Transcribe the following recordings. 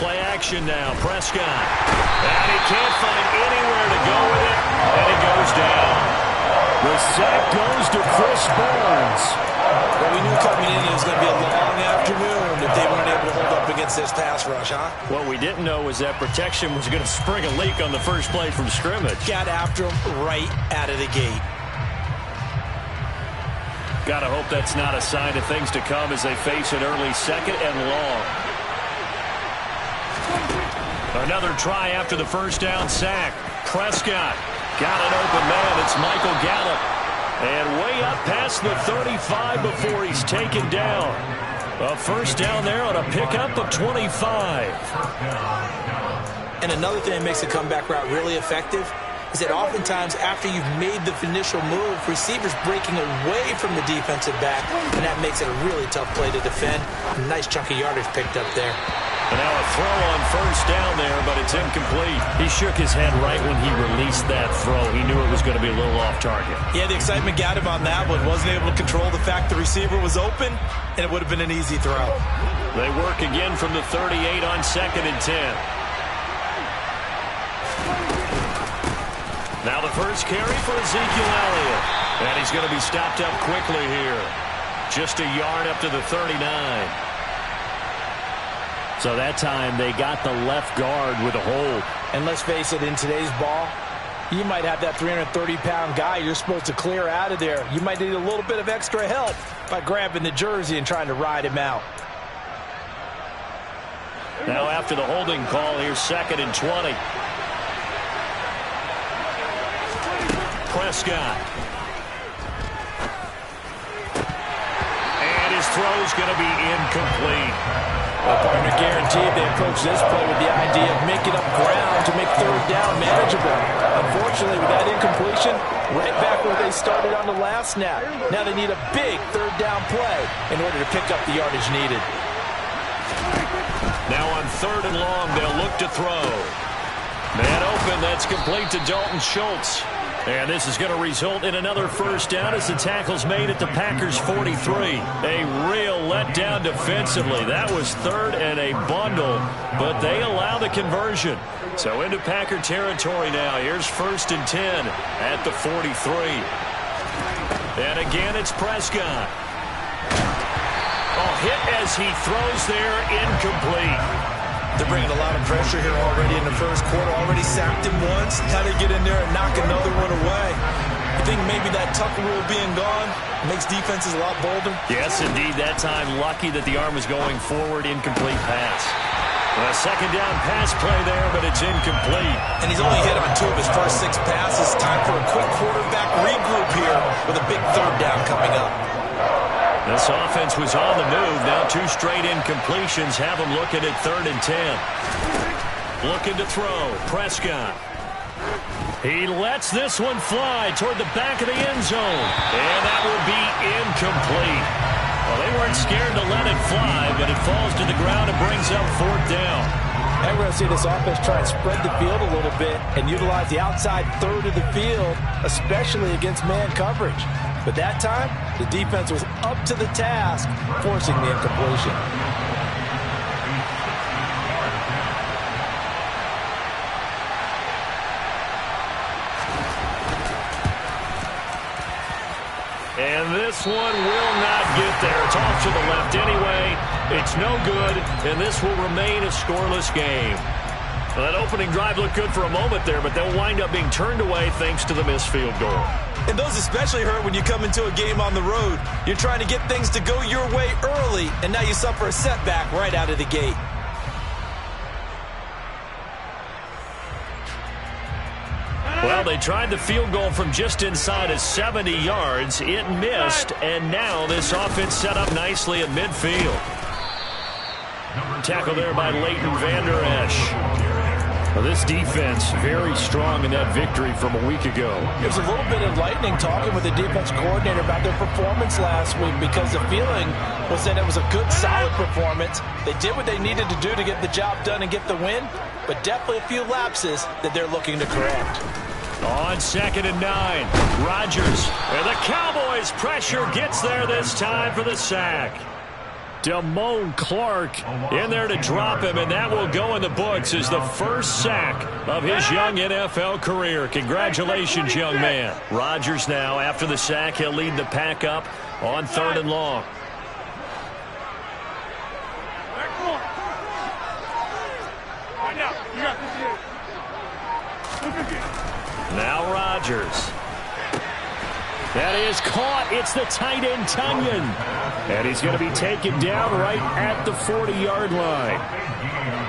Play action now. Prescott. And he can't find anywhere to go with it. And he goes down. The sack goes to Chris Barnes. Well, we knew coming in it was going to be a long afternoon if they weren't able to hold up against this pass rush, huh? What we didn't know was that protection was going to spring a leak on the first play from scrimmage. Got after him right out of the gate. Gotta hope that's not a sign of things to come as they face an early second and long. Another try after the first down sack. Prescott got an open man. It's Michael Gallup. And way up past the 35 before he's taken down. A first down there on a pickup of 25. And another thing that makes the comeback route really effective is that oftentimes after you've made the initial move, receivers breaking away from the defensive back, and that makes it a really tough play to defend. A nice chunk of yardage picked up there. And now a throw on first down there, but it's incomplete. He shook his head right when he released that throw. He knew it was going to be a little off target. Yeah, the excitement got him on that one. Wasn't able to control the fact the receiver was open, and it would have been an easy throw. They work again from the 38 on 2nd and 10. Now the first carry for Ezekiel Elliott. And he's going to be stopped up quickly here. Just a yard up to the 39. So that time they got the left guard with a hold. And let's face it, in today's ball, you might have that 330-pound guy you're supposed to clear out of there. You might need a little bit of extra help by grabbing the jersey and trying to ride him out. Now after the holding call, here's 2nd and 20. Prescott. And his throw's going to be incomplete. Well, partner, guaranteed they approach this play with the idea of making up ground to make third down manageable. Unfortunately, with that incompletion, right back where they started on the last snap. Now they need a big third down play in order to pick up the yardage needed. Now on 3rd and long, they'll look to throw. Man open, that's complete to Dalton Schultz. And this is going to result in another first down as the tackle's made at the Packers' 43. A real letdown defensively. That was 3rd and a bundle, but they allow the conversion. So into Packer territory now. Here's 1st and 10 at the 43. And again, it's Prescott. Oh, hit as he throws there, incomplete. They're bringing a lot of pressure here already in the first quarter. Already sacked him once. Now they get in there and knock another one away. I think maybe that Tucker rule being gone makes defenses a lot bolder. Yes, indeed. That time, lucky that the arm was going forward. Incomplete pass. A 2nd down pass play there, but it's incomplete. And he's only hit on 2 of his first 6 passes. Time for a quick quarterback regroup here with a big 3rd down coming up. This offense was on the move. Now 2 straight incompletions have them looking at 3rd and 10. Looking to throw. Prescott. He lets this one fly toward the back of the end zone. And that will be incomplete. Well, they weren't scared to let it fly, but it falls to the ground and brings up 4th down. And we're going to see this offense try and spread the field a little bit and utilize the outside 3rd of the field, especially against man coverage. But that time, the defense was up to the task, forcing the incompletion. And this one will not get there. It's off to the left anyway. It's no good, and this will remain a scoreless game. Well, that opening drive looked good for a moment there, but they'll wind up being turned away thanks to the missed field goal. And those especially hurt when you come into a game on the road. You're trying to get things to go your way early, and now you suffer a setback right out of the gate. Well, they tried the field goal from just inside of 70 yards. It missed, and now this offense set up nicely at midfield. Tackle there by Leighton Vander Esch. Well, this defense very strong in that victory from a week ago. It was a little bit enlightening talking with the defense coordinator about their performance last week because the feeling was that it was a good, solid performance. They did what they needed to do to get the job done and get the win, but definitely a few lapses that they're looking to correct. On 2nd and 9, Rodgers. And the Cowboys' pressure gets there this time for the sack. Damone Clark in there to drop him, and that will go in the books as the first sack of his young NFL career. Congratulations, young man. Rodgers now, after the sack, he'll lead the pack up on 3rd and long. Now Rodgers. That is caught. It's the tight end, Tunyon. And he's going to be taken down right at the 40-yard line.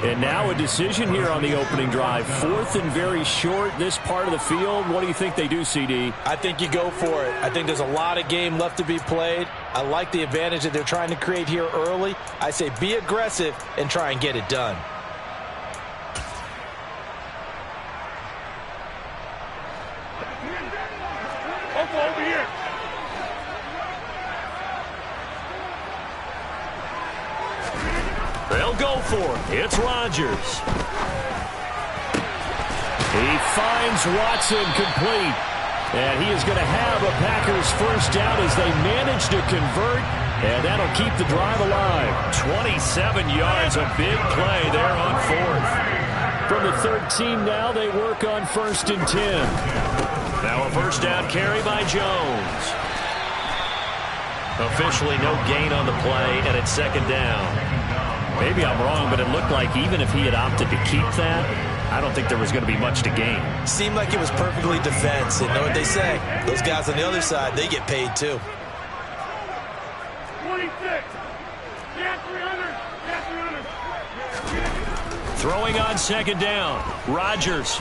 And now a decision here on the opening drive. 4th and very short, this part of the field. What do you think they do, CD? I think you go for it. I think there's a lot of game left to be played. I like the advantage that they're trying to create here early. I say be aggressive and try and get it done. They'll go for it. It's Rodgers. He finds Watson complete. And he is going to have a Packers first down as they manage to convert. And that'll keep the drive alive. 27 yards, a big play there on 4th. From the 13 now, they work on 1st and 10. Now a first down carry by Jones. Officially no gain on the play, and it's 2nd down. Maybe I'm wrong, but it looked like even if he had opted to keep that, I don't think there was going to be much to gain. Seemed like it was perfectly defense. And know what they say? Those guys on the other side, they get paid too. 26. Yeah, 300. Yeah, 300. Throwing on 2nd down. Rodgers.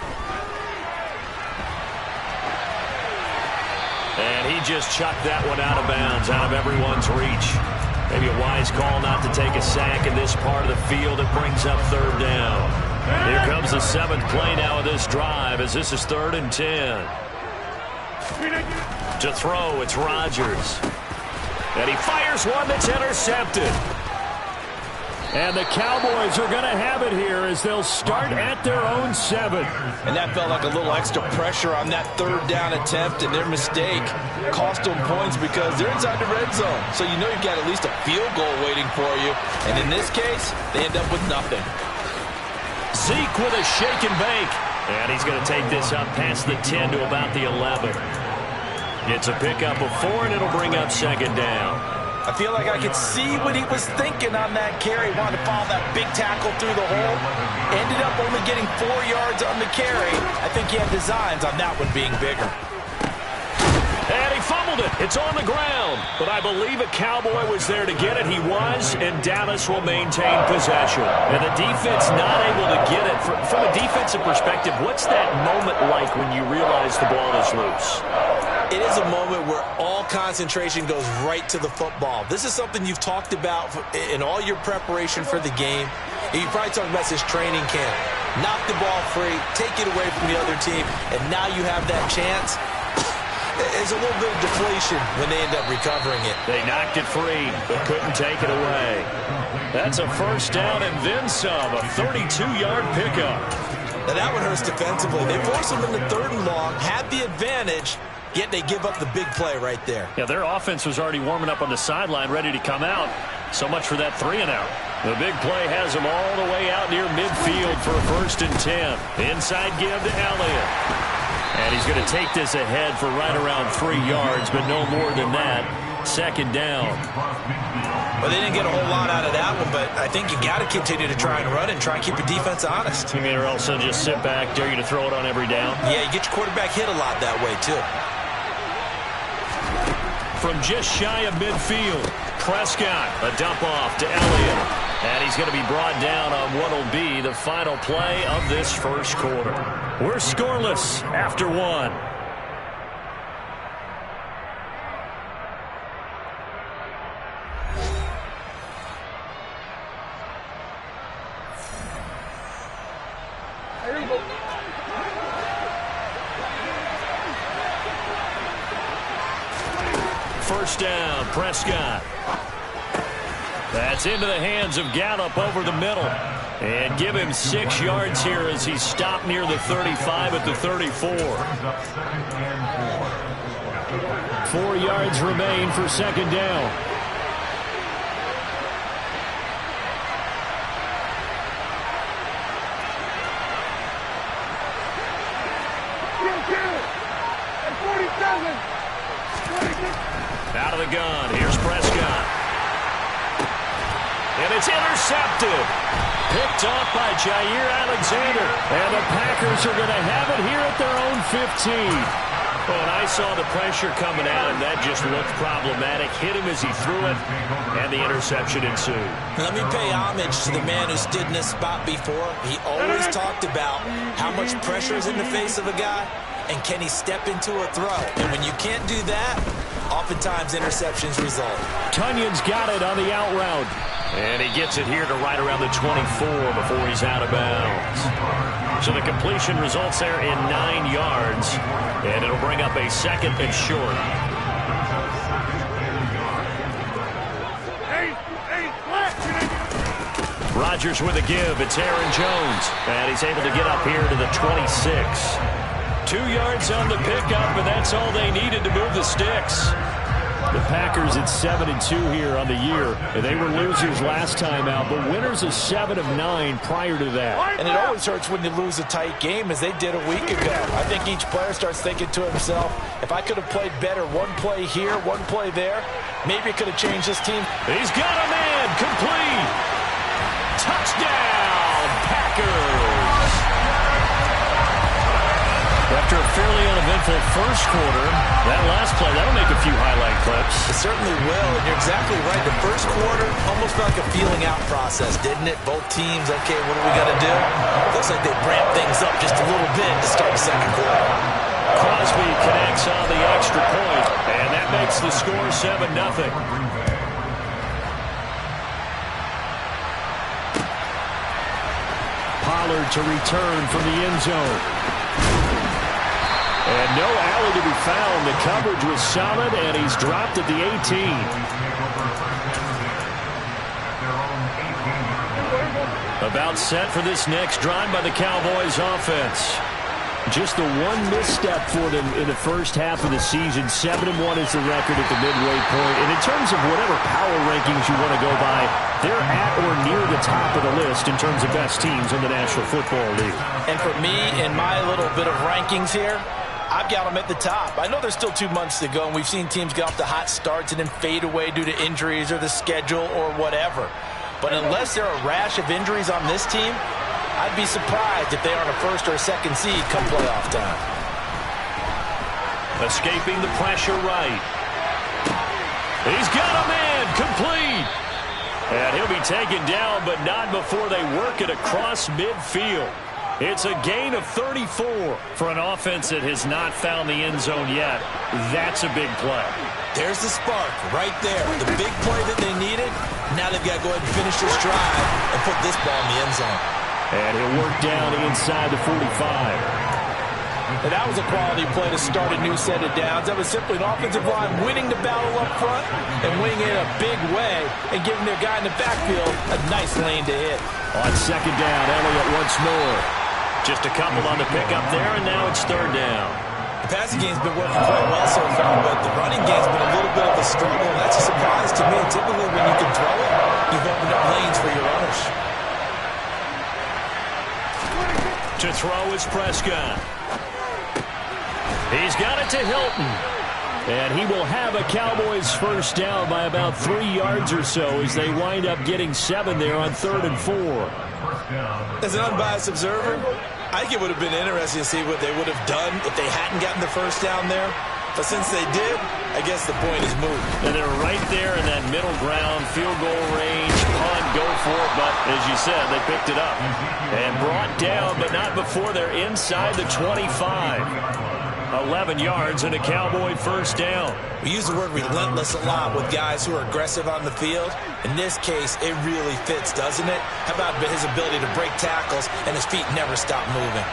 And he just chucked that one out of bounds, out of everyone's reach. Maybe a wise call not to take a sack in this part of the field. It brings up 3rd down. Here comes the 7th play now of this drive as this is 3rd and 10. To throw, it's Rodgers. And he fires one that's intercepted. And the Cowboys are going to have it here as they'll start at their own 7. And that felt like a little extra pressure on that 3rd down attempt, and their mistake cost them points because they're inside the red zone. So you know you've got at least a field goal waiting for you. And in this case, they end up with nothing. Zeke with a shake and bake. And he's going to take this up past the 10 to about the 11. It's a pickup of 4, and it'll bring up 2nd down. I feel like I could see what he was thinking on that carry. Wanted to follow that big tackle through the hole. Ended up only getting 4 yards on the carry. I think he had designs on that one being bigger. And he fumbled it. It's on the ground. But I believe a Cowboy was there to get it. He was, and Dallas will maintain possession. And the defense not able to get it. From a defensive perspective, what's that moment like when you realize the ball is loose? It is a moment where all concentration goes right to the football. This is something you've talked about in all your preparation for the game. And you probably talked about this training camp. Knock the ball free, take it away from the other team, and now you have that chance. There's a little bit of deflation when they end up recovering it. They knocked it free, but couldn't take it away. That's a first down and then some, a 32-yard pickup. Now that one hurts defensively. They force them into 3rd and long, had the advantage, yet they give up the big play right there. Yeah, their offense was already warming up on the sideline, ready to come out. So much for that 3-and-out. The big play has them all the way out near midfield for a 1st and 10. Inside give to Elliott. And he's going to take this ahead for right around 3 yards, but no more than that. 2nd down. Well, they didn't get a whole lot out of that one, but I think you got to continue to try and run and try and keep your defense honest. You mean, or else they'll just sit back, dare you to throw it on every down? Yeah, you get your quarterback hit a lot that way, too. From just shy of midfield, Prescott, a dump off to Elliott. And he's going to be brought down on what will be the final play of this first quarter. We're scoreless after 1. First down, Prescott. That's into the hands of Gallup over the middle. And give him 6 yards here as he's stopped near the 35 at the 34. 4 yards remain for 2nd down. Out of the gun. Here's Prescott. And it's intercepted. Picked off by Jair Alexander. And the Packers are going to have it here at their own 15. Well, and I saw the pressure coming at him. That just looked problematic. Hit him as he threw it, and the interception ensued. Let me pay homage to the man who stood in this spot before. He always talked about how much pressure is in the face of a guy, and can he step into a throw. And when you can't do that, oftentimes interceptions result. Tunyon's got it on the out route. And he gets it here to right around the 24 before he's out of bounds. So the completion results there in 9 yards. And it'll bring up a second and short. Rodgers with a give. It's Aaron Jones. And he's able to get up here to the 26. 2 yards on the pickup, and that's all they needed to move the sticks. The Packers at 7-2 here on the year. They were losers last time out, but winners of 7 of 9 prior to that. And it always hurts when you lose a tight game, as they did a week ago. I think each player starts thinking to himself, if I could have played better one play here, one play there, maybe it could have changed this team. He's got a man. Complete. Touchdown, Packers. After a fairly uneventful first quarter, that last play, that'll make a few highlight clips. It certainly will, and you're exactly right. The first quarter almost felt like a feeling out process, didn't it? Both teams, okay, what are we going to do? Looks like they ramped things up just a little bit to start the second quarter. Crosby connects on the extra point, and that makes the score 7-0. Pollard to return from the end zone. And no alley to be found. The coverage was solid, and he's dropped at the 18. About set for this next drive by the Cowboys offense. Just the one misstep for them in the first half of the season. 7-1 is the record at the midway point. And in terms of whatever power rankings you want to go by, they're at or near the top of the list in terms of best teams in the National Football League. And for me, in my little bit of rankings here, I've got them at the top. I know there's still 2 months to go, and we've seen teams get off to hot starts and then fade away due to injuries or the schedule or whatever. But unless there are a rash of injuries on this team, I'd be surprised if they aren't a first or a second seed come playoff time. Escaping the pressure right. He's got a man. Complete. And he'll be taken down, but not before they work it across midfield. It's a gain of 34 for an offense that has not found the end zone yet. That's a big play. There's the spark right there. The big play that they needed. Now they've got to go ahead and finish this drive and put this ball in the end zone. And he'll work down inside the 45. And that was a quality play to start a new set of downs. That was simply an offensive line winning the battle up front and winning it in a big way and giving their guy in the backfield a nice lane to hit. On second down, Elliott once more. Just a couple on the pickup there, and now it's third down. The passing game's been working quite well so far, but the running game's been a little bit of a struggle. That's a surprise to me. Typically, when you can throw it, you've opened up lanes for your runners. To throw is Prescott. He's got it to Hilton. And he will have a Cowboys first down by about 3 yards or so as they wind up getting 7 there on 3rd and 4. As an unbiased observer, I think it would have been interesting to see what they would have done if they hadn't gotten the first down there. But since they did, I guess the point is moved. And they're right there in that middle ground, field goal range, punt, go for it. But as you said, they picked it up and brought down, but not before they're inside the 25. 11 yards and a Cowboy first down. We use the word relentless a lot with guys who are aggressive on the field. In this case, it really fits, doesn't it? How about his ability to break tackles and his feet never stop moving?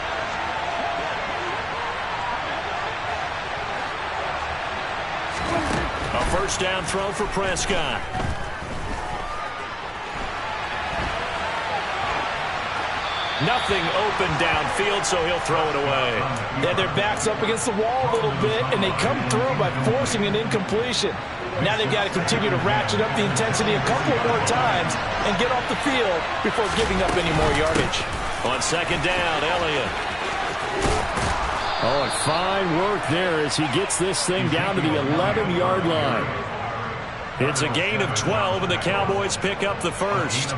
A first down throw for Prescott. Nothing open downfield, so he'll throw it away. Yeah, their back's up against the wall a little bit, and they come through by forcing an incompletion. Now they've got to continue to ratchet up the intensity a couple more times and get off the field before giving up any more yardage. On second down, Elliott. Oh, and fine work there as he gets this thing down to the 11-yard line. It's a gain of 12, and the Cowboys pick up the first.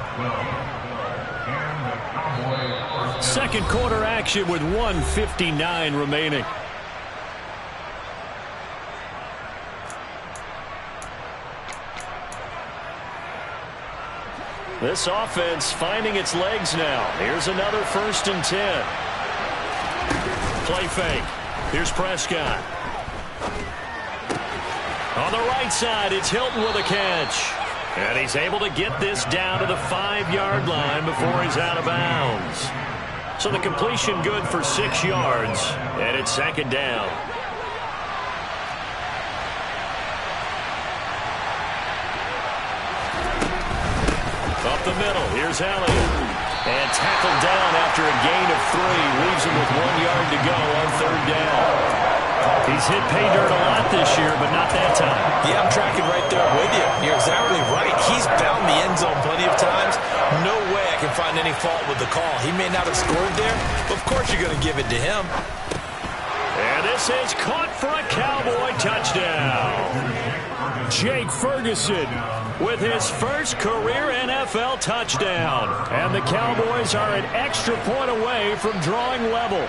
Second quarter action with 1:59 remaining. This offense finding its legs now. Here's another 1st and 10. Play fake. Here's Prescott. On the right side, it's Hilton with a catch. And he's able to get this down to the 5-yard line before he's out of bounds. So the completion good for 6 yards, and it's 2nd down. Up the middle, here's Elliott. And tackled down after a gain of 3. Leaves him with 1 yard to go on 3rd down. He's hit pay dirt a lot this year, but not that time. Yeah, I'm tracking right there with you. You're exactly right. He's found the end zone plenty of times. No way I can find any fault with the call. He may not have scored there, but of course you're going to give it to him. And this is caught for a Cowboy touchdown. Jake Ferguson with his first career NFL touchdown. And the Cowboys are an extra point away from drawing level.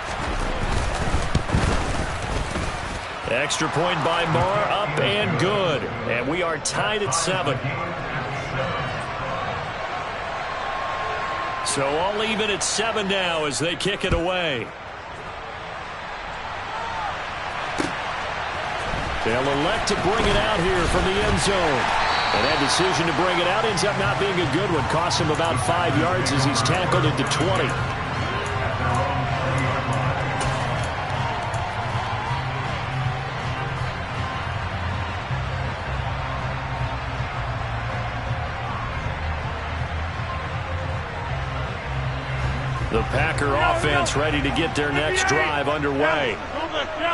Extra point by Moore, up and good. And we are tied at 7. So all even at 7 now as they kick it away. They'll elect to bring it out here from the end zone. And that decision to bring it out ends up not being a good one. Costs him about 5 yards as he's tackled into 20. The Packer offense ready to get their next drive underway.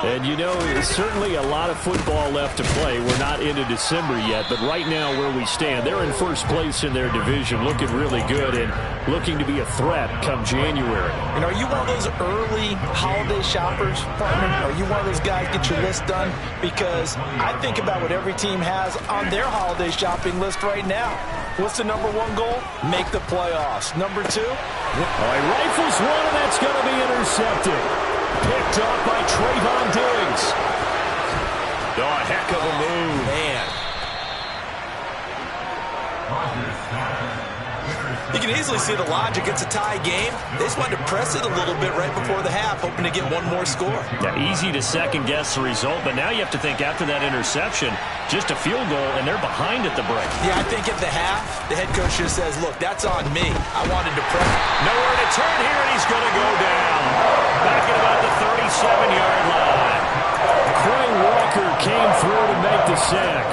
And, you know, there's certainly a lot of football left to play. We're not into December yet, but right now where we stand, they're in first place in their division, looking really good and looking to be a threat come January. And are you one of those early holiday shoppers, partner? Are you one of those guys get your list done? Because I think about what every team has on their holiday shopping list right now. What's the number 1 goal? Make the playoffs. Number 2? He rifles one, and that's going to be intercepted. Picked off by Trayvon Diggs. Oh, a heck of a move. Man. You can easily see the logic. It's a tie game. They just wanted to press it a little bit right before the half, hoping to get one more score. Yeah, easy to second-guess the result, but now you have to think after that interception, just a field goal, and they're behind at the break. Yeah, I think at the half, the head coach just says, look, that's on me. I wanted to press. Nowhere to turn here, and he's going to go down. Back at about the 37-yard line. Quay Walker came through to make the sack.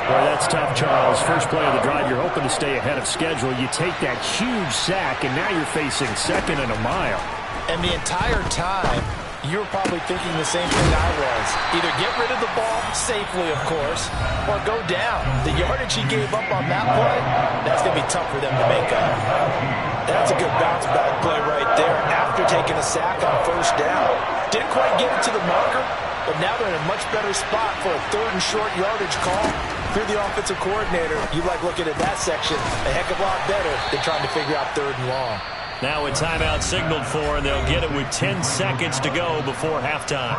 Boy, that's tough, Charles. First play of the drive, you're hoping to stay ahead of schedule. You take that huge sack, and now you're facing 2nd and a mile. And the entire time, you're probably thinking the same thing I was. Either get rid of the ball, safely, of course, or go down. The yardage he gave up on that play, that's going to be tough for them to make up. That's a good bounce-back play right there after taking a sack on 1st down. Didn't quite get it to the marker, but now they're in a much better spot for a 3rd and short yardage call. If you're the offensive coordinator, you like looking at that section a heck of a lot better than trying to figure out 3rd and long. Now a timeout signaled for, and they'll get it with 10 seconds to go before halftime.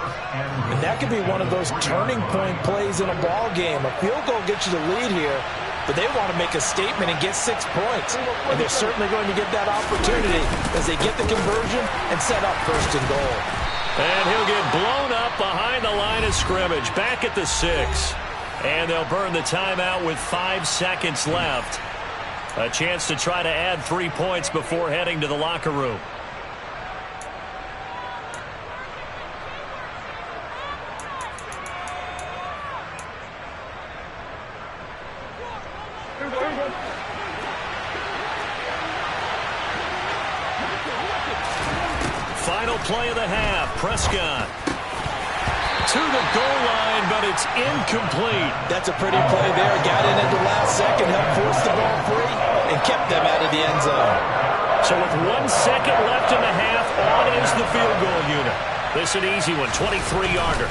And that could be one of those turning point plays in a ball game. A field goal gets you the lead here, but they want to make a statement and get 6 points. And they're certainly going to get that opportunity as they get the conversion and set up 1st and goal. And he'll get blown up behind the line of scrimmage, back at the 6. And they'll burn the timeout with 5 seconds left. A chance to try to add 3 points before heading to the locker room. Final play of the half. Prescott to the goal line, but it's incomplete. That's a pretty play there. Got in at the last second, helped force the ball free, and kept them out of the end zone. So with 1 second left in the half, on is the field goal unit. This an easy one, 23-yarder.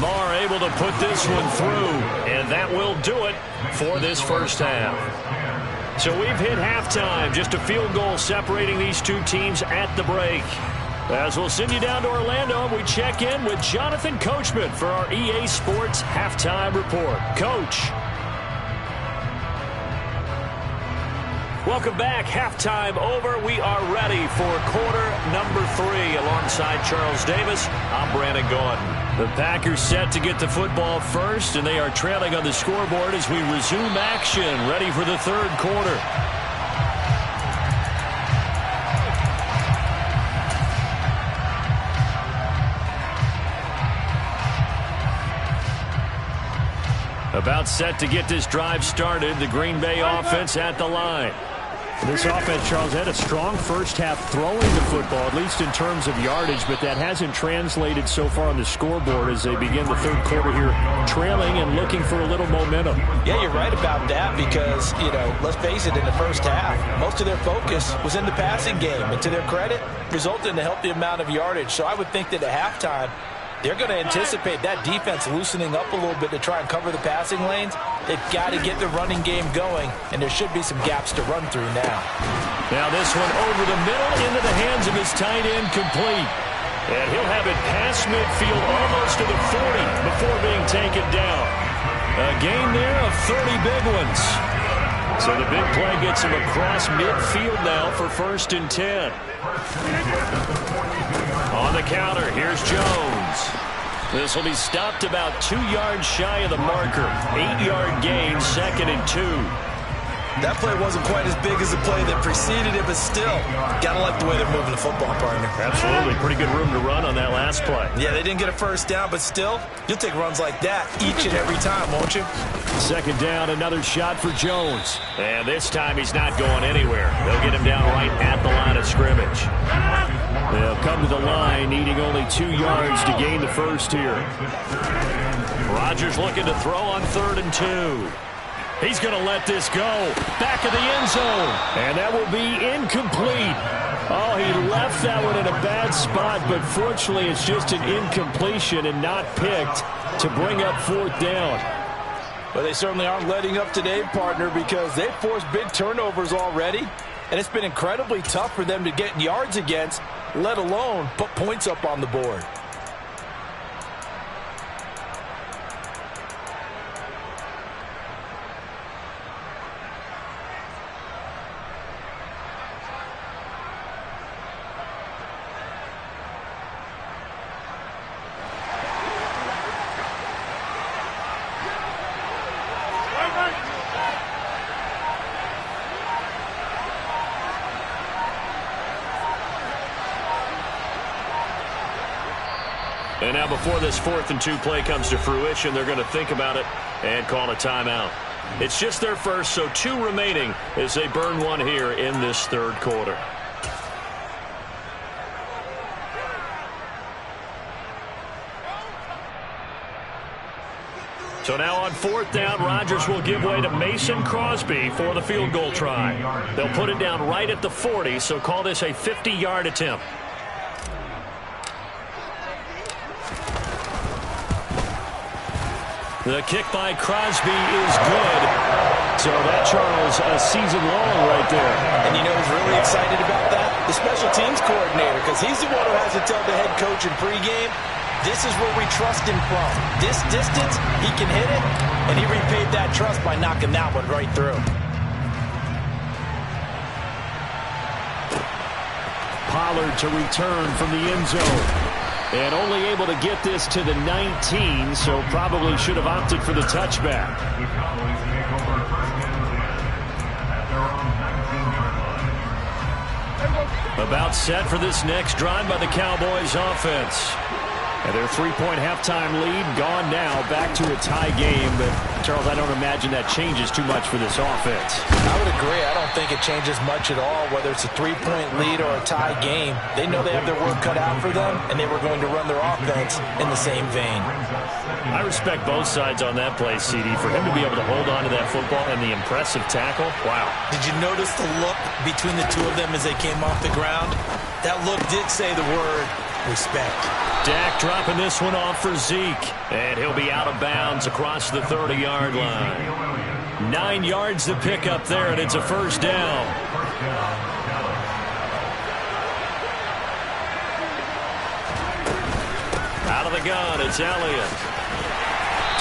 Marr able to put this one through, and that will do it for this first half. So we've hit halftime, just a field goal separating these two teams at the break. As we'll send you down to Orlando, and we check in with Jonathan Coachman for our EA Sports Halftime Report. Coach. Welcome back. Halftime over. We are ready for quarter number 3. Alongside Charles Davis, I'm Brandon Gaudin. The Packers set to get the football first, and they are trailing on the scoreboard as we resume action, ready for the third quarter. About set to get this drive started, the Green Bay offense at the line. This offense, Charles, had a strong first half throwing the football, at least in terms of yardage, but that hasn't translated so far on the scoreboard as they begin the third quarter here, trailing and looking for a little momentum. Yeah, you're right about that because, let's face it, in the first half, most of their focus was in the passing game, and to their credit, resulted in a healthy amount of yardage. So I would think that at halftime, they're going to anticipate that defense loosening up a little bit to try and cover the passing lanes. They've got to get the running game going, and there should be some gaps to run through now. Now this one over the middle into the hands of his tight end, complete. And he'll have it past midfield almost to the 40 before being taken down. A gain there of 30 big ones. So the big play gets him across midfield now for 1st and 10. On the counter, here's Jones. This will be stopped about 2 yards shy of the marker. 8-yard gain, 2nd and 2. That play wasn't quite as big as the play that preceded it, but still, gotta like the way they're moving the football, partner. Absolutely. Pretty good room to run on that last play. Yeah, they didn't get a first down, but still, you'll take runs like that each and every time, won't you? 2nd down, another shot for Jones. And this time he's not going anywhere. They'll get him down right at the line of scrimmage. They'll come to the line, needing only 2 yards to gain the first here. Rodgers looking to throw on 3rd and 2. He's going to let this go. Back of the end zone. And that will be incomplete. Oh, he left that one in a bad spot, but fortunately it's just an incompletion and not picked to bring up 4th down. But they certainly aren't letting up today, partner, because they've forced big turnovers already, and it's been incredibly tough for them to get yards against, let alone put points up on the board. And now before this 4th and 2 play comes to fruition, they're going to think about it and call a timeout. It's just their first, so 2 remaining as they burn one here in this third quarter. So now on 4th down, Rodgers will give way to Mason Crosby for the field goal try. They'll put it down right at the 40, so call this a 50-yard attempt. The kick by Crosby is good. So that, Charles, a season long right there. And you know who's really excited about that? The special teams coordinator, because he's the one who has to tell the head coach in pregame, this is where we trust him from. This distance, he can hit it, and he repaid that trust by knocking that one right through. Pollard to return from the end zone. And only able to get this to the 19, so probably should have opted for the touchback. About set for this next drive by the Cowboys offense. And their 3-point halftime lead gone now, back to a tie game. But, Charles, I don't imagine that changes too much for this offense. I would agree. I don't think it changes much at all, whether it's a 3-point lead or a tie game. They know they have their work cut out for them, and they were going to run their offense in the same vein. I respect both sides on that play, CD. For him to be able to hold on to that football and the impressive tackle, wow. Did you notice the look between the two of them as they came off the ground? That look did say the word respect. Dak dropping this one off for Zeke. And he'll be out of bounds across the 30-yard line. 9 yards to pick up there, and it's a first down. Out of the gun, it's Elliott.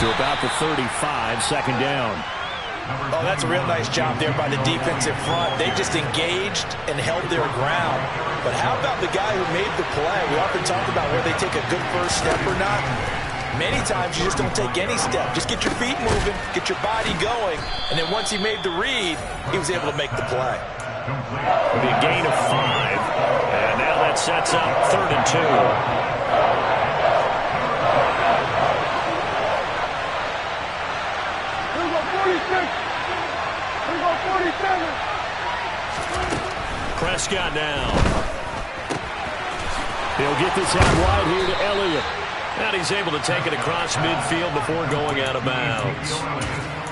To about the 35, second down. Oh, that's a real nice job there by the defensive front. They just engaged and held their ground. But how about the guy who made the play? We often talk about where they take a good first step or not. Many times you just don't take any step. Just get your feet moving, get your body going, and then once he made the read, he was able to make the play. It'll be a gain of 5. And now that sets up 3rd and 2. Prescott now. He'll get this out wide here to Elliott. And he's able to take it across midfield before going out of bounds.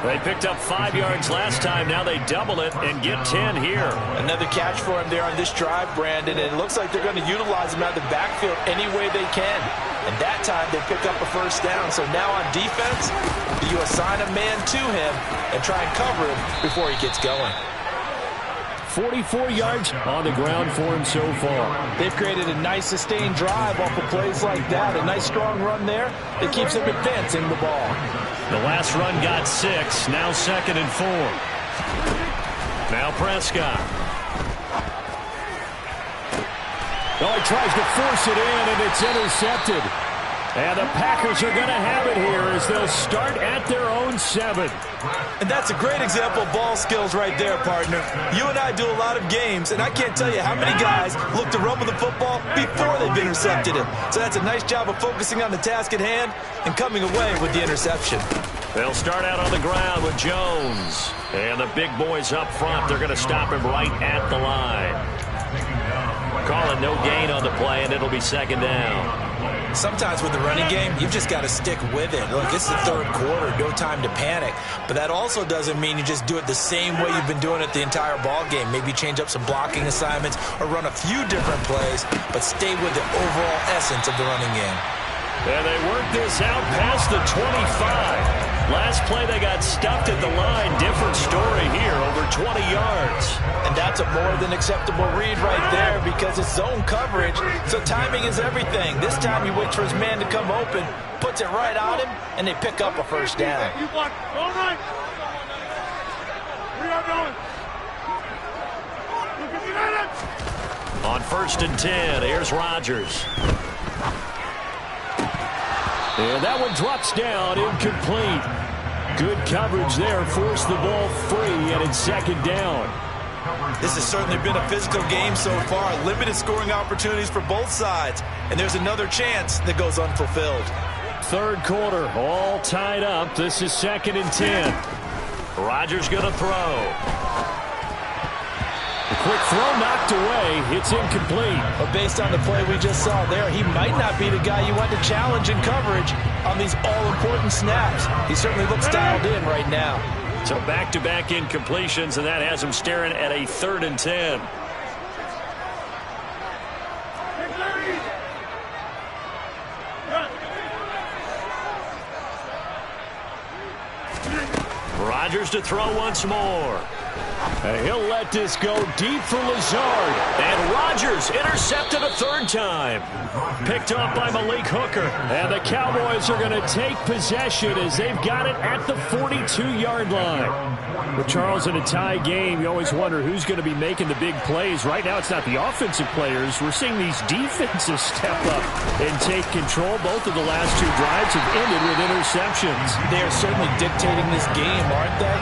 They picked up 5 yards last time. Now they double it and get 10 here. Another catch for him there on this drive, Brandon. And it looks like they're going to utilize him out of the backfield any way they can. And that time they pick up a first down. So now on defense, do you assign a man to him and try and cover him before he gets going? 44 yards on the ground for him so far. They've created a nice sustained drive off of plays like that. A nice strong run there that keeps them advancing the ball. The last run got 6. Now 2nd and 4. Now Prescott. Oh, he tries to force it in, and it's intercepted. And the Packers are going to have it here as they'll start at their own 7. And that's a great example of ball skills right there, partner. You and I do a lot of games, and I can't tell you how many guys look to run with the football before they've intercepted it. So that's a nice job of focusing on the task at hand and coming away with the interception. They'll start out on the ground with Jones. And the big boys up front, they're going to stop him right at the line. Calling no gain on the play, and it'll be 2nd down. Sometimes with the running game, you've just got to stick with it. Look, it's the 3rd quarter, no time to panic. But that also doesn't mean you just do it the same way you've been doing it the entire ball game. Maybe change up some blocking assignments or run a few different plays, but stay with the overall essence of the running game. And they work this out past the 25. Last play they got stuffed at the line. Different story here, over 20 yards. And that's a more than acceptable read right there because it's zone coverage, so timing is everything. This time he waits for his man to come open, puts it right on him, and they pick up a first down. You block. All right. We are going. Look at United. On 1st and 10, here's Rodgers. And that one drops down, incomplete. Good coverage there, forced the ball free, and it's 2nd down. This has certainly been a physical game so far. Limited scoring opportunities for both sides. And there's another chance that goes unfulfilled. 3rd quarter, all tied up. This is 2nd and 10. Rodgers going to throw. The quick throw knocked away. It's incomplete. But based on the play we just saw there, he might not be the guy you want to challenge in coverage on these all-important snaps. He certainly looks dialed in right now. So back-to-back incompletions, and that has him staring at a 3rd and 10. Rodgers to throw once more. And he'll let this go deep for Lazard. And Rodgers intercepted a 3rd time. Picked off by Malik Hooker. And the Cowboys are going to take possession as they've got it at the 42-yard line. With Charles, in a tie game, you always wonder who's going to be making the big plays. Right now, it's not the offensive players. We're seeing these defenses step up and take control. Both of the last 2 drives have ended with interceptions. They are certainly dictating this game, aren't they?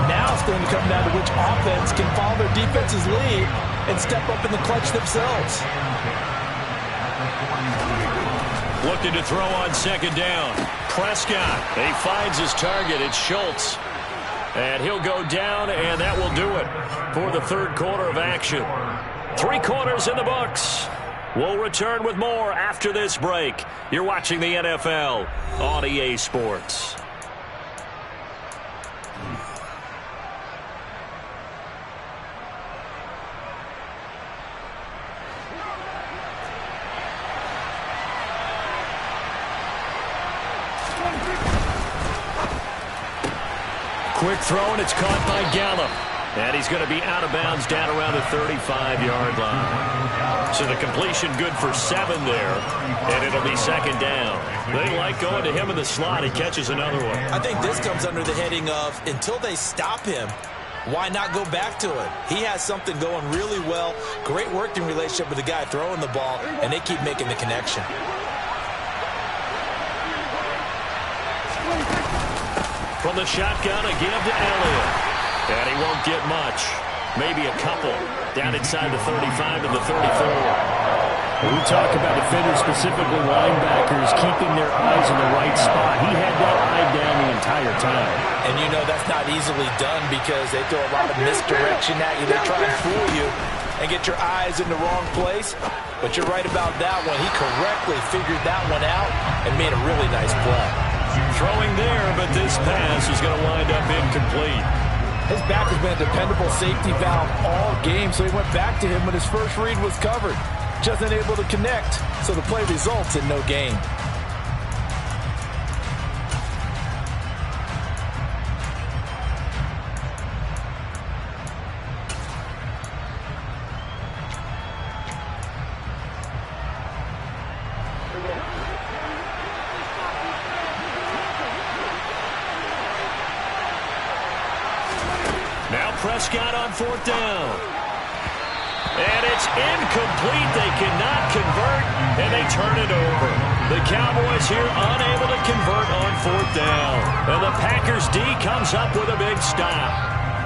Now it's going to come down to which offense can follow their defense's lead and step up in the clutch themselves. Looking to throw on 2nd down. Prescott. He finds his target. It's Schultz. And he'll go down, and that will do it for the 3rd quarter of action. 3 quarters in the books. We'll return with more after this break. You're watching the NFL on EA Sports. Quick throw, and it's caught by Gallup. And he's going to be out of bounds down around the 35-yard line. So the completion good for 7 there, and it'll be second down. They like going to him in the slot. He catches another one. I think this comes under the heading of until they stop him, why not go back to it? He has something going really well. Great working relationship with the guy throwing the ball, and they keep making the connection. From the shotgun, a give to Elliott. And he won't get much. Maybe a couple. Down inside the 35 and the 34. We talk about defenders, specifically linebackers, keeping their eyes in the right spot. He had that eye down the entire time. And you know that's not easily done because they throw a lot of misdirection at you. They try and fool you and get your eyes in the wrong place. But you're right about that one. He correctly figured that one out and made a really nice play. Throwing there, but this pass is going to wind up incomplete. His back has been a dependable safety valve all game, so he went back to him when his first read was covered. Just unable to connect, so the play results in no gain. Prescott on 4th down. And it's incomplete. They cannot convert, and they turn it over. The Cowboys here unable to convert on 4th down. And the Packers D comes up with a big stop.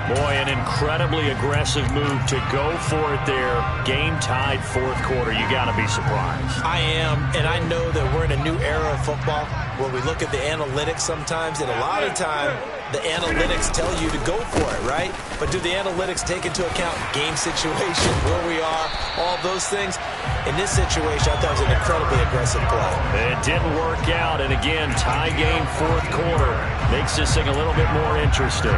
Boy, an incredibly aggressive move to go for it there. Game tied 4th quarter. You got to be surprised. I am, and I know that we're in a new era of football where we look at the analytics sometimes, and a lot of time the analytics tell you to go for it, right? But do the analytics take into account game situation, where we are, all those things? In this situation, I thought it was an incredibly aggressive play. It didn't work out, and again, tie game 4th quarter. Makes this thing a little bit more interesting.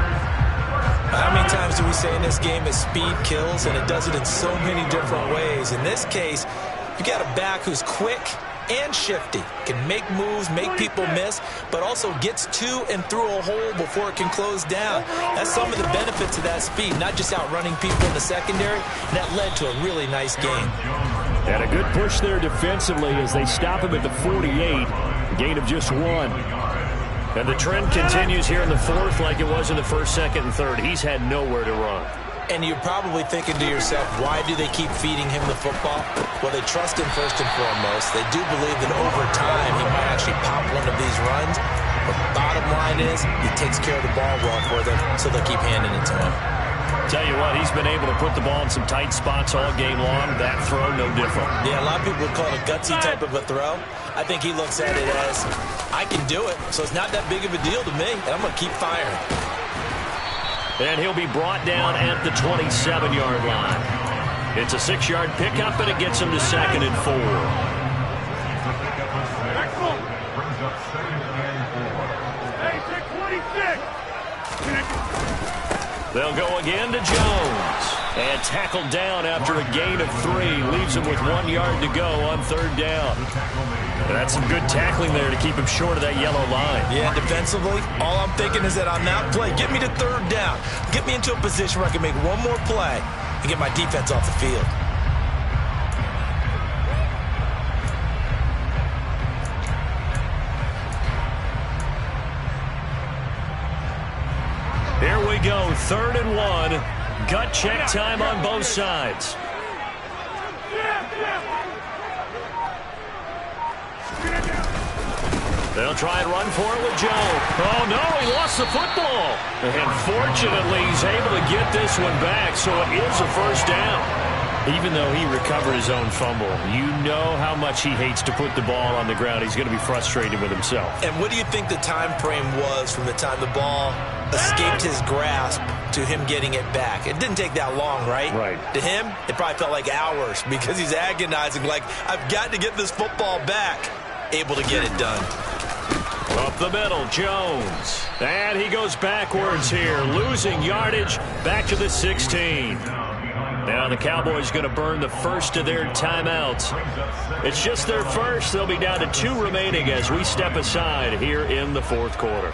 How many times do we say in this game that speed kills, and it does it in so many different ways? In this case, you got a back who's quick and shifty, can make moves, make people miss, but also gets to and through a hole before it can close down. That's some of the benefits of that speed, not just outrunning people in the secondary, and that led to a really nice game. And a good push there defensively as they stop him at the 48, gain of just 1. And the trend continues here in the 4th like it was in the 1st, 2nd, and 3rd. He's had nowhere to run. And you're probably thinking to yourself, why do they keep feeding him the football? Well, they trust him first and foremost. They do believe that over time he might actually pop one of these runs. But bottom line is he takes care of the ball well for them, so they'll keep handing it to him. Tell you what, he's been able to put the ball in some tight spots all game long. That throw, no different. Yeah, a lot of people would call it a gutsy type of a throw. I think he looks at it as, I can do it, so it's not that big of a deal to me, and I'm going to keep firing. And he'll be brought down at the 27-yard line. It's a 6-yard pickup, and it gets him to 2nd and 4. Hey, take 26. They'll go again to Jones. And tackled down after a gain of 3. Leaves him with 1 yard to go on 3rd down. That's some good tackling there to keep him short of that yellow line. Yeah, defensively, all I'm thinking is that on that play, get me to 3rd down. Get me into a position where I can make one more play and get my defense off the field. Here we go, 3rd and 1. Gut check time on both sides. They'll try and run for it with Joe. Oh, no, he lost the football. And fortunately, he's able to get this one back, so it is a 1st down. Even though he recovered his own fumble, you know how much he hates to put the ball on the ground. He's going to be frustrated with himself. And what do you think the time frame was from the time the ball escaped his grasp to him getting it back? It didn't take that long, right? Right. To him, it probably felt like hours because he's agonizing, like, I've got to get this football back. Able to get it done. Up the middle, Jones. And he goes backwards here, losing yardage back to the 16. Now the Cowboys going to burn the first of their timeouts. It's just their first. They'll be down to 2 remaining as we step aside here in the 4th quarter.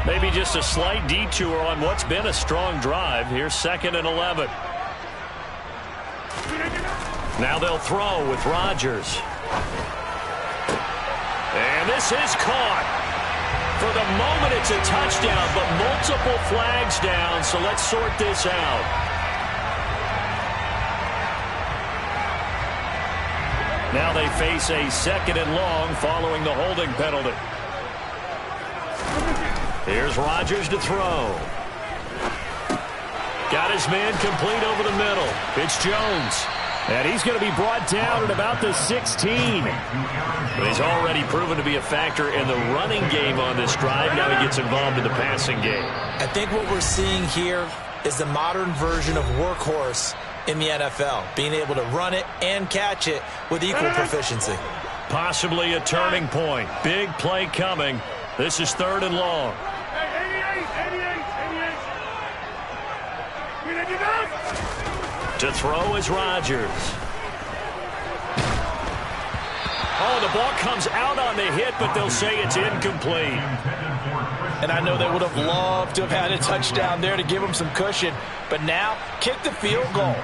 Maybe just a slight detour on what's been a strong drive. Here's 2nd and 11. Now they'll throw with Rodgers. And this is caught. For the moment, it's a touchdown, but multiple flags down, so let's sort this out. Now they face a 2nd and long following the holding penalty. Here's Rodgers to throw. Got his man complete over the middle. It's Jones. And he's going to be brought down at about the 16. But he's already proven to be a factor in the running game on this drive. Now he gets involved in the passing game. I think what we're seeing here is the modern version of workhorse in the NFL, being able to run it and catch it with equal proficiency. Possibly a turning point. Big play coming. This is 3rd and long. To throw is Rodgers. Oh, the ball comes out on the hit, but they'll say it's incomplete. And I know they would have loved to have had a touchdown there to give them some cushion. But now, kick the field goal.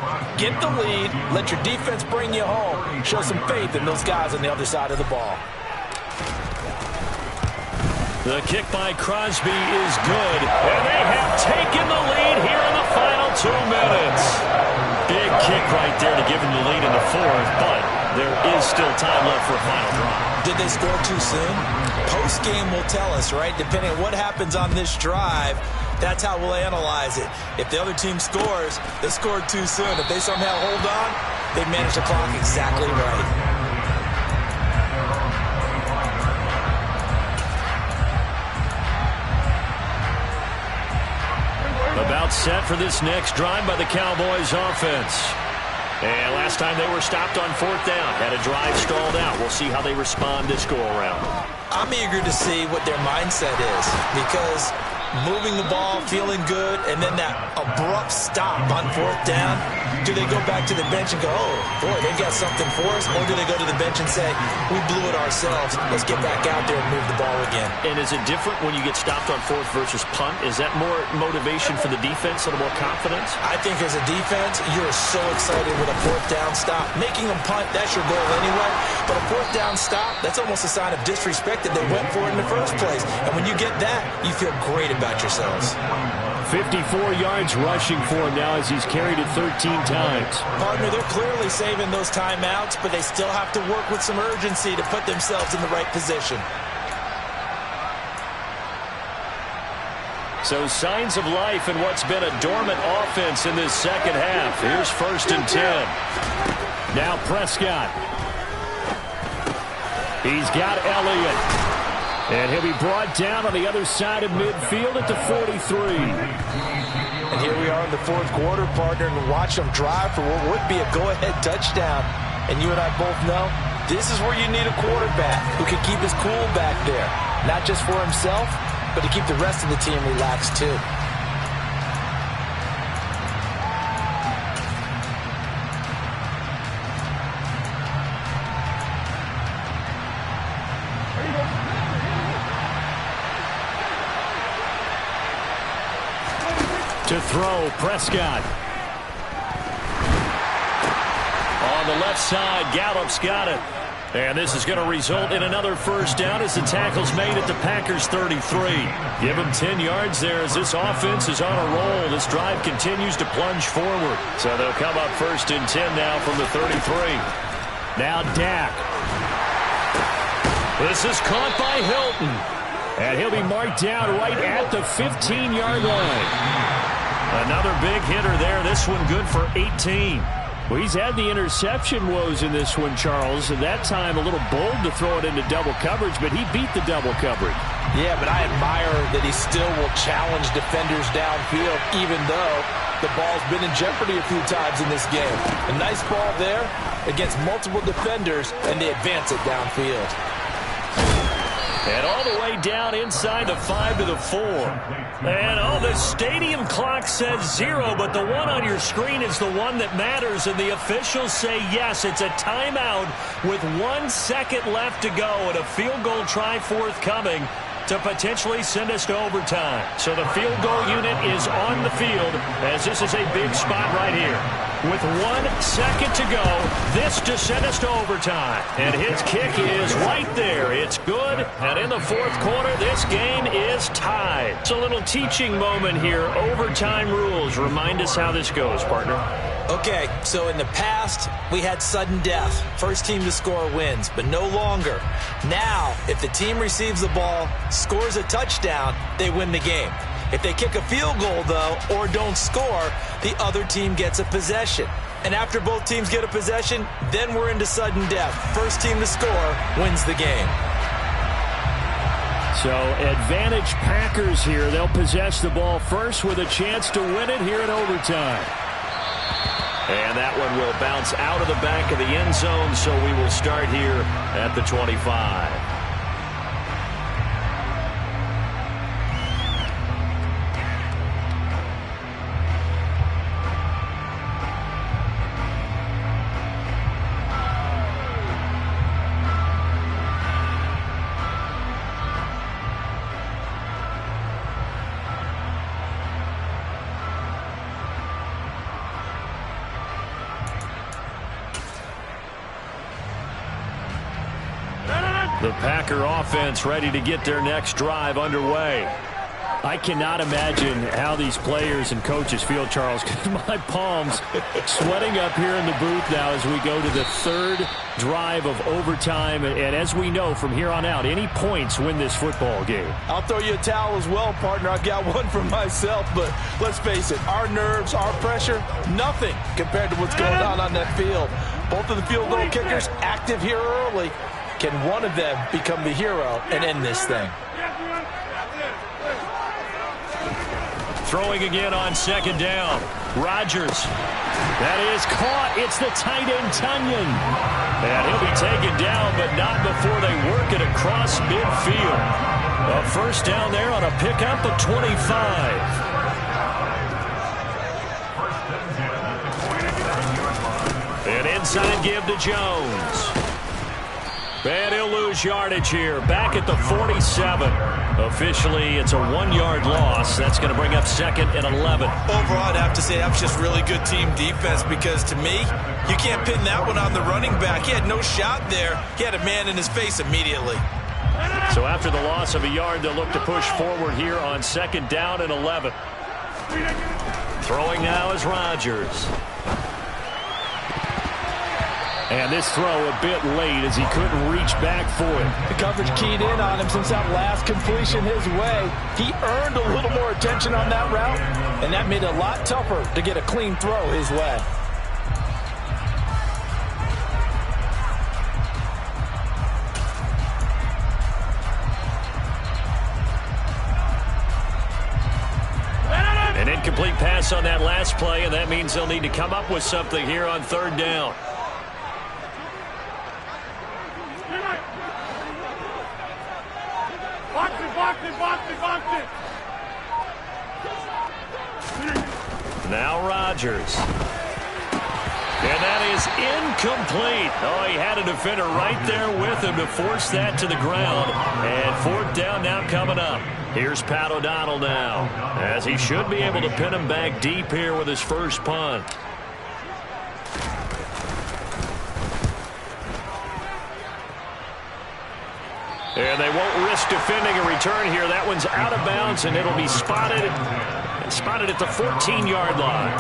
Get the lead. Let your defense bring you home. Show some faith in those guys on the other side of the ball. The kick by Crosby is good. And they have taken the lead here in the final 2 minutes. Big kick right there to give them the lead in the 4th, but there is still time left for a final drive. Did they score too soon? Post-game will tell us, right? Depending on what happens on this drive, that's how we'll analyze it. If the other team scores, they scored too soon. If they somehow hold on, they manage the clock exactly right. About set for this next drive by the Cowboys offense. And last time they were stopped on 4th down. Had a drive stalled out. We'll see how they respond this go-around. I'm eager to see what their mindset is, because moving the ball, feeling good, and then that abrupt stop on 4th down, do they go back to the bench and go, oh, boy, they've got something for us? Or do they go to the bench and say, we blew it ourselves, let's get back out there and move the ball again? And is it different when you get stopped on 4th versus punt? Is that more motivation for the defense, a little more confidence? I think as a defense, you're so excited with a 4th down stop. Making them punt, that's your goal anyway. But a 4th down stop, that's almost a sign of disrespect that they went for it in the first place. And when you get that, you feel great about yourselves. 54 yards rushing for him now as he's carried it 13 times. Partner, they're clearly saving those timeouts, but they still have to work with some urgency to put themselves in the right position. So signs of life in what's been a dormant offense in this second half. Here's 1st and 10. Now Prescott. He's got Elliott. And he'll be brought down on the other side of midfield at the 43. And here we are in the 4th quarter, partner, and watch them drive for what would be a go-ahead touchdown. And you and I both know this is where you need a quarterback who can keep his cool back there. Not just for himself, but to keep the rest of the team relaxed too. To throw, Prescott. On the left side, Gallup's got it. And this is going to result in another 1st down as the tackle's made at the Packers 33. Give them 10 yards there as this offense is on a roll. This drive continues to plunge forward. So they'll come up 1st and 10 now from the 33. Now Dak. This is caught by Hilton. And he'll be marked down right at the 15-yard line. Another big hitter there. This one good for 18. Well, he's had the interception woes in this one, Charles. At that time, a little bold to throw it into double coverage, but he beat the double coverage. Yeah, but I admire that he still will challenge defenders downfield, even though the ball's been in jeopardy a few times in this game. A nice ball there against multiple defenders, and they advance it downfield. And all the way down inside the 5 to the 4. And, oh, the stadium clock says 0, but the one on your screen is the one that matters. And the officials say, yes, it's a timeout with 1 second left to go and a field goal try forthcoming. to potentially send us to overtime. So the field goal unit is on the field as this is a big spot right here. With 1 second to go, this to send us to overtime. And his kick is right there. It's good. And in the fourth quarter, this game is tied. It's a little teaching moment here. Overtime rules. Remind us how this goes, partner. Okay, so in the past, we had sudden death. First team to score wins, but no longer. Now, if the team receives the ball, scores a touchdown, they win the game. If they kick a field goal, though, or don't score, the other team gets a possession. And after both teams get a possession, then we're into sudden death. First team to score wins the game. So advantage Packers here. They'll possess the ball first with a chance to win it here in overtime. And that one will bounce out of the back of the end zone, so we will start here at the 25. The Packer offense ready to get their next drive underway. I cannot imagine how these players and coaches feel, Charles, because my palms sweating up here in the booth now as we go to the third drive of overtime. And as we know from here on out, any points win this football game. I'll throw you a towel as well, partner. I've got one for myself, but let's face it, our nerves, our pressure, nothing compared to what's going on that field. Both of the field goal kickers active here early. Can one of them become the hero and end this thing? Throwing again on second down. Rodgers. That is caught. It's the tight end, Tunyon. And he'll be taken down, but not before they work it across midfield. A first down there on a pickup of 25. An inside give to Jones. And he'll lose yardage here. Back at the 47. Officially, it's a 1-yard loss. That's going to bring up second and 11. Overall, I'd have to say that was just really good team defense because, to me, you can't pin that one on the running back. He had no shot there. He had a man in his face immediately. So after the loss of a yard, they'll look to push forward here on second down and 11. Throwing now is Rodgers. And this throw a bit late as he couldn't reach back for it. The coverage keyed in on him since that last completion his way. He earned a little more attention on that route, and that made it a lot tougher to get a clean throw his way. An incomplete pass on that last play, and that means they'll need to come up with something here on third down. Now Rodgers. And that is incomplete. Oh, he had a defender right there with him to force that to the ground. And fourth down now coming up. Here's Pat O'Donnell now, as he should be able to pin him back deep here with his first punt. And they won't risk defending a return here. That one's out of bounds, and it'll be spotted at the 14-yard line.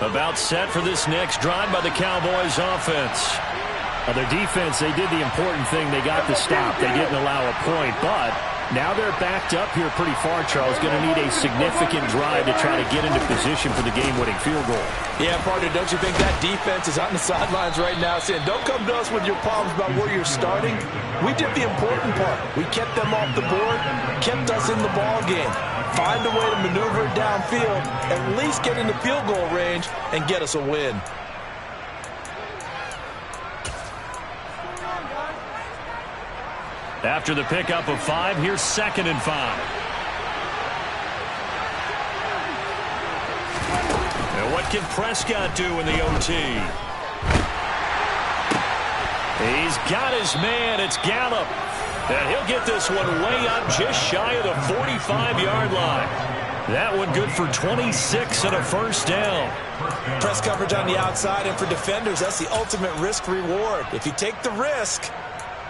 About set for this next drive by the Cowboys offense. Their defense, they did the important thing. They got the stop. They didn't allow a point, but now they're backed up here pretty far, Charles. Going to need a significant drive to try to get into position for the game-winning field goal. Yeah, partner, don't you think that defense is on the sidelines right now saying, don't come to us with your problems about where you're starting. We did the important part. We kept them off the board, kept us in the ball game. Find a way to maneuver it downfield, at least get into field goal range, and get us a win. After the pickup of 5, here's second and 5. And what can Prescott do in the OT? He's got his man. It's Gallup. And he'll get this one way up just shy of the 45-yard line. That one good for 26 and a first down. Press coverage on the outside, and for defenders, that's the ultimate risk-reward. If you take the risk,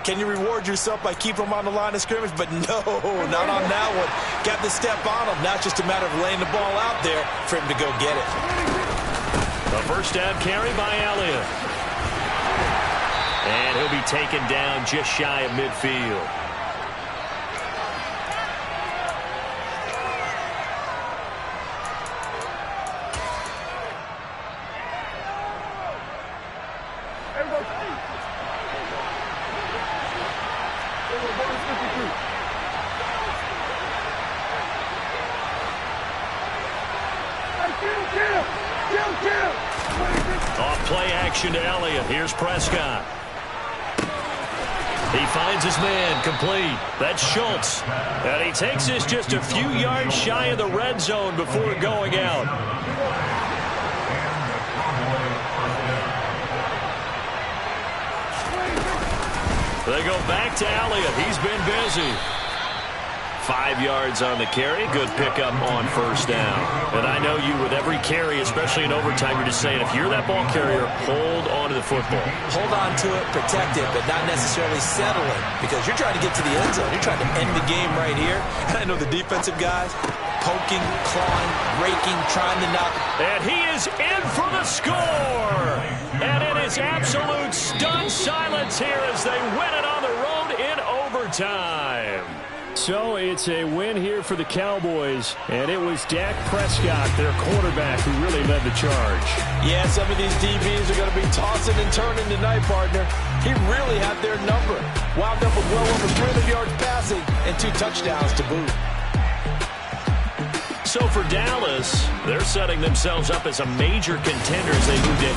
can you reward yourself by keeping them on the line of scrimmage? But no, not on that one. Got the step on him. Now it's just a matter of laying the ball out there for him to go get it. A first down carry by Elliott. And he'll be taken down just shy of midfield. Off play action to Elliott. Here's Prescott. He finds his man, complete. That's Schultz. And he takes this just a few yards shy of the red zone before going out. They go back to Elliott. He's been busy. 5 yards on the carry. Good pickup on first down. And I know you, with every carry, especially in overtime, you're just saying, if you're that ball carrier, hold on to the football. Hold on to it, protect it, but not necessarily settle it, because you're trying to get to the end zone. You're trying to end the game right here. And I know the defensive guys poking, clawing, raking, trying to knock. And he is in for the score. And it is absolute stunned silence here as they win it on the road in overtime. So it's a win here for the Cowboys, and it was Dak Prescott, their quarterback, who really led the charge. Yeah, some of these DBs are going to be tossing and turning tonight, partner. He really had their number. Wound up with well over 300 yards passing and 2 touchdowns to boot. So for Dallas, they're setting themselves up as a major contender as they move to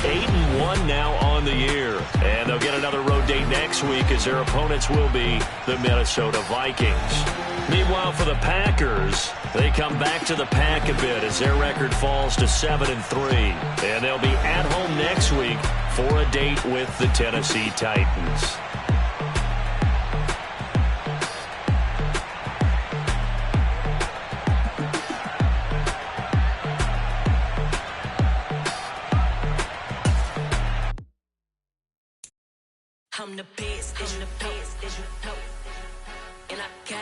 8-1 now on the year. And they'll get another road date next week as their opponents will be the Minnesota Vikings. Meanwhile, for the Packers, they come back to the pack a bit as their record falls to 7-3. And they'll be at home next week for a date with the Tennessee Titans. I'm the best, and you know, and I got